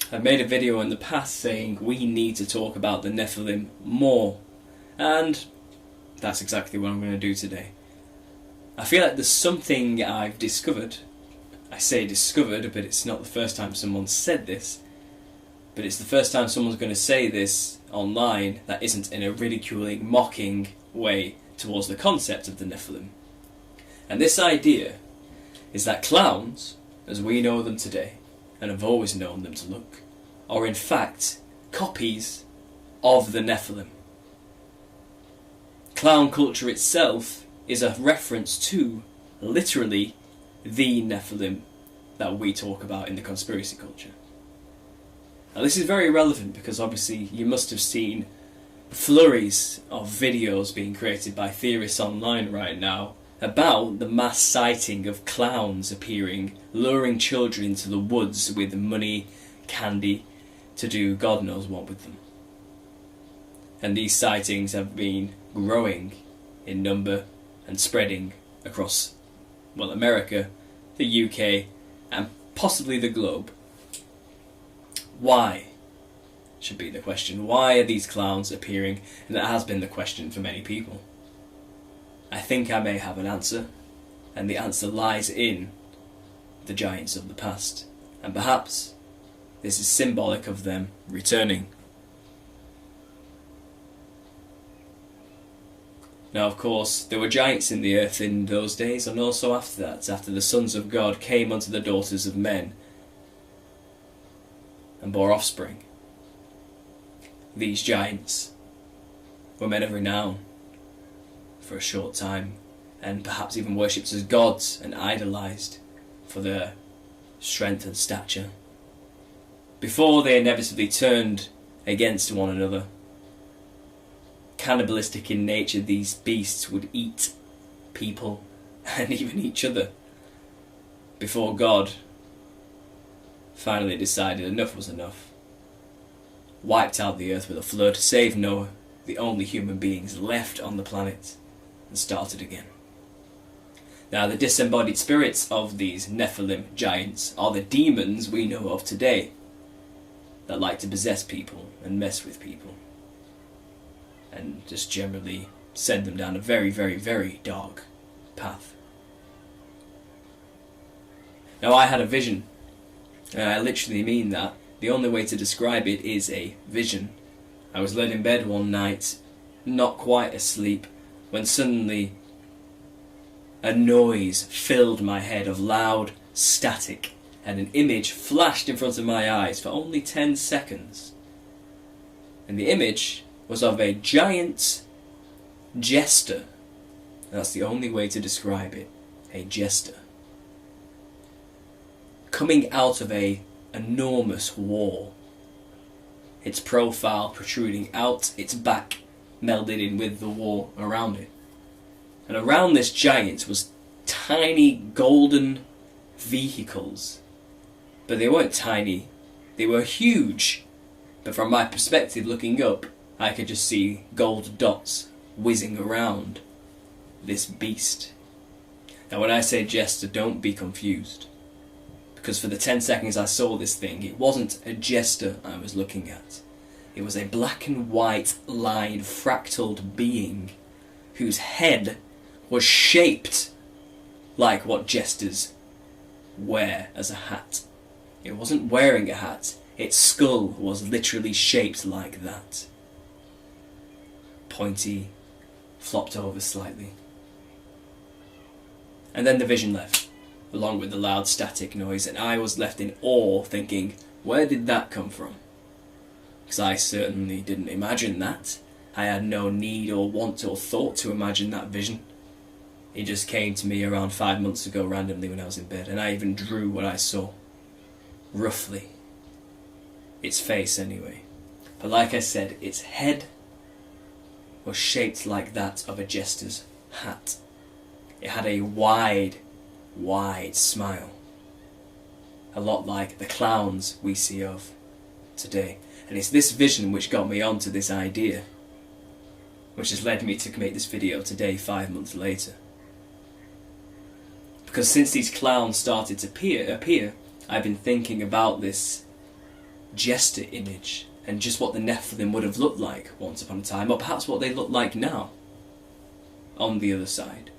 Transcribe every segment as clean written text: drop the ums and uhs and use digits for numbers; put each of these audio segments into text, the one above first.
I've made a video in the past saying we need to talk about the Nephilim more, and that's exactly what I'm going to do today. I feel like there's something I've discovered. I say discovered, but it's not the first time someone said this, but it's the first time someone's going to say this online that isn't in a ridiculing, mocking way towards the concept of the Nephilim. And this idea is that clowns, as we know them today, and have always known them to look, are in fact copies of the Nephilim. Clown culture itself is a reference to, literally, the Nephilim that we talk about in the conspiracy culture. Now this is very relevant because obviously you must have seen flurries of videos being created by theorists online right now about the mass sighting of clowns appearing, luring children into the woods with money, candy, to do God knows what with them. And these sightings have been growing in number and spreading across, well, America, the UK, and possibly the globe. Why? Should be the question. Why are these clowns appearing? And that has been the question for many people. I think I may have an answer, and the answer lies in the giants of the past, and perhaps this is symbolic of them returning. Now, of course, there were giants in the earth in those days, and also after that, after the sons of God came unto the daughters of men and bore offspring. These giants were men of renown for a short time, and perhaps even worshipped as gods and idolised for their strength and stature, before they inevitably turned against one another. Cannibalistic in nature, these beasts would eat people and even each other, before God finally decided enough was enough, wiped out the earth with a flood, saved Noah, the only human beings left on the planet, and started again. Now, the disembodied spirits of these Nephilim giants are the demons we know of today that like to possess people and mess with people and just generally send them down a very, very, very dark path. Now, I had a vision, and I literally mean that. The only way to describe it is a vision. I was laid in bed one night, not quite asleep, when suddenly a noise filled my head of loud static, and an image flashed in front of my eyes for only 10 seconds. And the image was of a giant jester. That's the only way to describe it. A jester. Coming out of an enormous wall. Its profile protruding out, its back melded in with the wall around it. And around this giant was tiny golden vehicles. But they weren't tiny, they were huge. But from my perspective looking up, I could just see gold dots whizzing around this beast. Now when I say jester, don't be confused. Because for the 10 seconds I saw this thing, it wasn't a jester I was looking at. It was a black and white lined fractaled being whose head was shaped like what jesters wear as a hat. It wasn't wearing a hat, its skull was literally shaped like that. Pointy, flopped over slightly. And then the vision left, along with the loud static noise, and I was left in awe thinking, where did that come from? Because I certainly didn't imagine that. I had no need or want or thought to imagine that vision. It just came to me around 5 months ago randomly when I was in bed, and I even drew what I saw. Roughly. Its face anyway. But like I said, its head was shaped like that of a jester's hat. It had a wide, wide smile. A lot like the clowns we see of today. And it's this vision which got me onto this idea, which has led me to make this video today, 5 months later. Because since these clowns started to appear, I've been thinking about this jester image and just what the Nephilim would have looked like once upon a time, or perhaps what they look like now on the other side.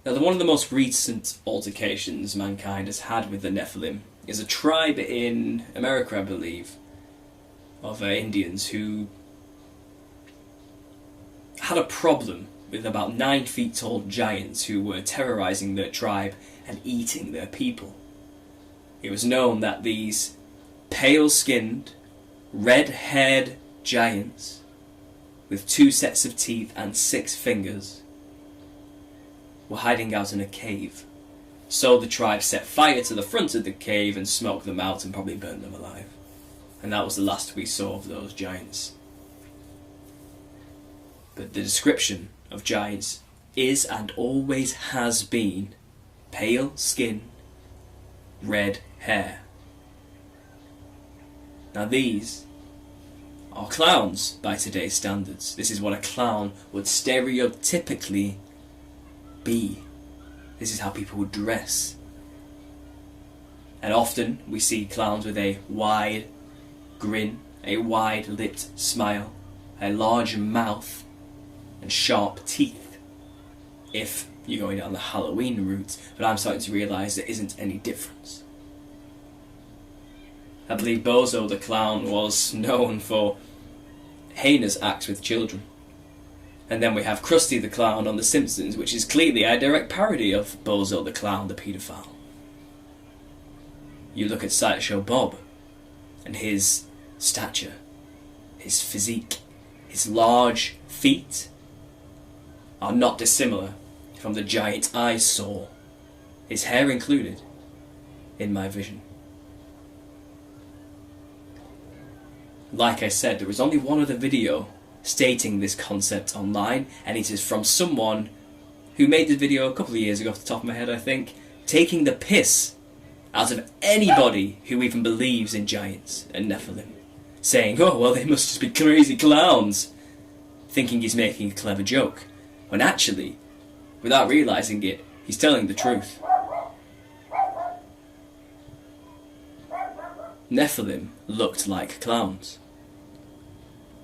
Now, one of the most recent altercations mankind has had with the Nephilim is a tribe in America, I believe, of Indians who had a problem with about 9 feet tall giants who were terrorizing their tribe and eating their people. It was known that these pale-skinned, red-haired giants with 2 sets of teeth and 6 fingers were hiding out in a cave. So the tribe set fire to the front of the cave and smoked them out and probably burned them alive. And that was the last we saw of those giants. But the description of giants is and always has been pale skin, red hair. Now these are clowns by today's standards. This is what a clown would stereotypically be. This is how people would dress. And often we see clowns with a wide grin, a wide-lipped smile, a large mouth, and sharp teeth, if you're going down the Halloween route, but I'm starting to realise there isn't any difference. I believe Bozo the Clown was known for heinous acts with children. And then we have Krusty the Clown on The Simpsons, which is clearly a direct parody of Bozo the Clown, the paedophile. You look at Sideshow Bob, and his stature, his physique, his large feet are not dissimilar from the giant I saw, his hair included, in my vision. Like I said, there was only one other video stating this concept online, and it is from someone who made the video a couple of years ago, off the top of my head I think, taking the piss out of anybody who even believes in giants and Nephilim, saying, oh well, they must just be crazy clowns, thinking he's making a clever joke, when actually, without realising it, he's telling the truth. Nephilim looked like clowns.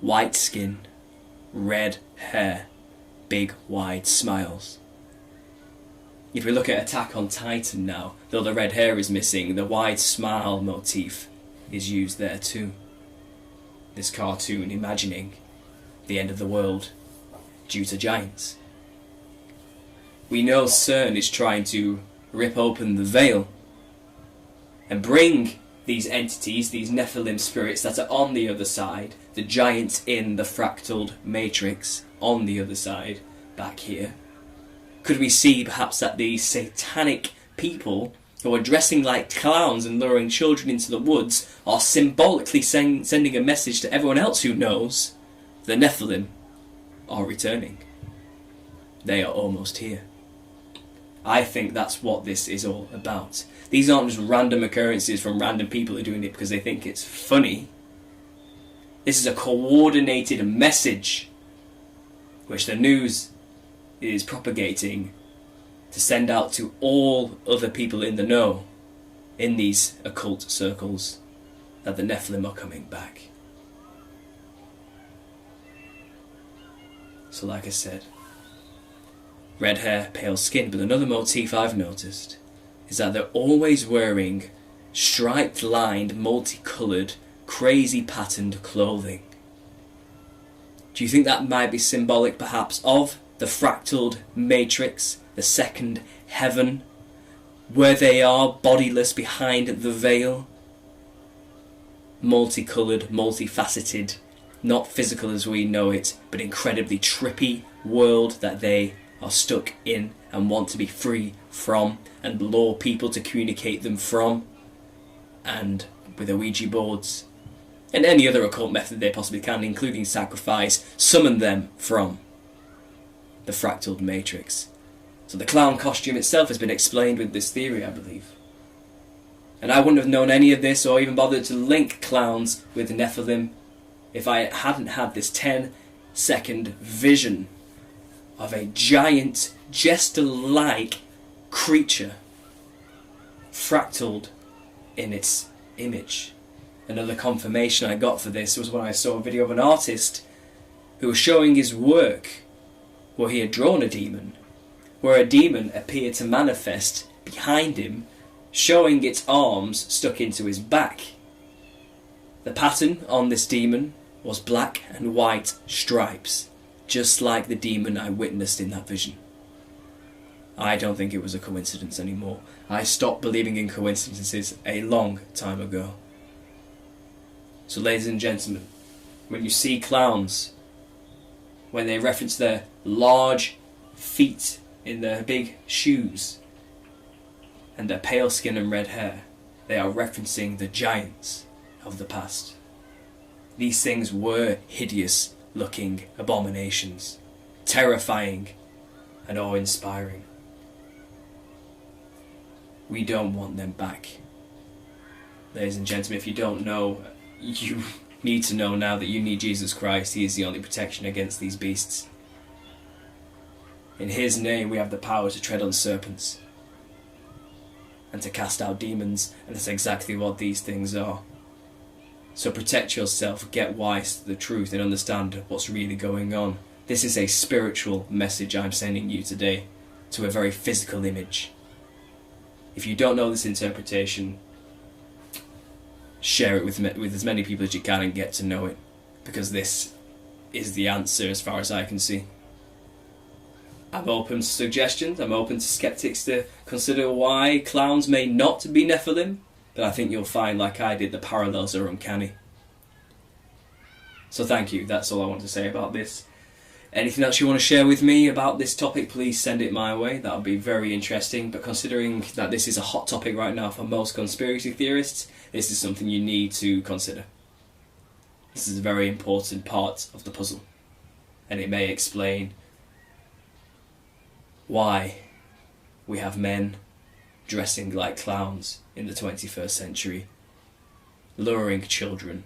White skin, red hair, big wide smiles. If we look at Attack on Titan now, though the red hair is missing, the wide smile motif is used there too. This cartoon imagining the end of the world due to giants. We know CERN is trying to rip open the veil and bring these entities, these Nephilim spirits that are on the other side, the giants in the fractaled matrix on the other side, back here. Could we see perhaps that these satanic people who are dressing like clowns and luring children into the woods are symbolically sending a message to everyone else who knows the Nephilim are returning? They are almost here. I think that's what this is all about. These aren't just random occurrences from random people who are doing it because they think it's funny. This is a coordinated message which the news is propagating to send out to all other people in the know, in these occult circles, that the Nephilim are coming back. So like I said, red hair, pale skin, but another motif I've noticed is that they're always wearing striped lined, multicoloured, crazy patterned clothing. Do you think that might be symbolic perhaps of the fractaled matrix, the second heaven, where they are bodiless behind the veil? Multicoloured, multifaceted, not physical as we know it, but incredibly trippy world that they are stuck in and want to be free from and lure people to communicate them from, and with Ouija boards and any other occult method they possibly can, including sacrifice, summon them from the fractaled matrix. So the clown costume itself has been explained with this theory, I believe. And I wouldn't have known any of this or even bothered to link clowns with Nephilim if I hadn't had this 10-second vision of a giant, jester-like creature fractaled in its image. Another confirmation I got for this was when I saw a video of an artist who was showing his work where he had drawn a demon, where a demon appeared to manifest behind him, showing its arms stuck into his back. The pattern on this demon was black and white stripes, just like the demon I witnessed in that vision. I don't think it was a coincidence anymore. I stopped believing in coincidences a long time ago. So ladies and gentlemen, when you see clowns, when they reference their large feet in their big shoes and their pale skin and red hair, they are referencing the giants of the past. These things were hideous looking abominations, terrifying and awe-inspiring. We don't want them back. Ladies and gentlemen, if you don't know, you need to know now that you need Jesus Christ. He is the only protection against these beasts. In His name we have the power to tread on serpents and to cast out demons, and that's exactly what these things are. So protect yourself, get wise to the truth and understand what's really going on. This is a spiritual message I'm sending you today to a very physical image. If you don't know this interpretation, share it with as many people as you can and get to know it, because this is the answer as far as I can see. I'm open to suggestions, I'm open to skeptics to consider why clowns may not be Nephilim, but I think you'll find, like I did, the parallels are uncanny. So thank you, that's all I want to say about this. Anything else you want to share with me about this topic, please send it my way. That would be very interesting. But considering that this is a hot topic right now for most conspiracy theorists, this is something you need to consider. This is a very important part of the puzzle, and it may explain why we have men dressing like clowns in the 21st century, luring children.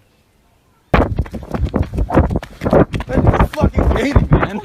That's fucking hating, man.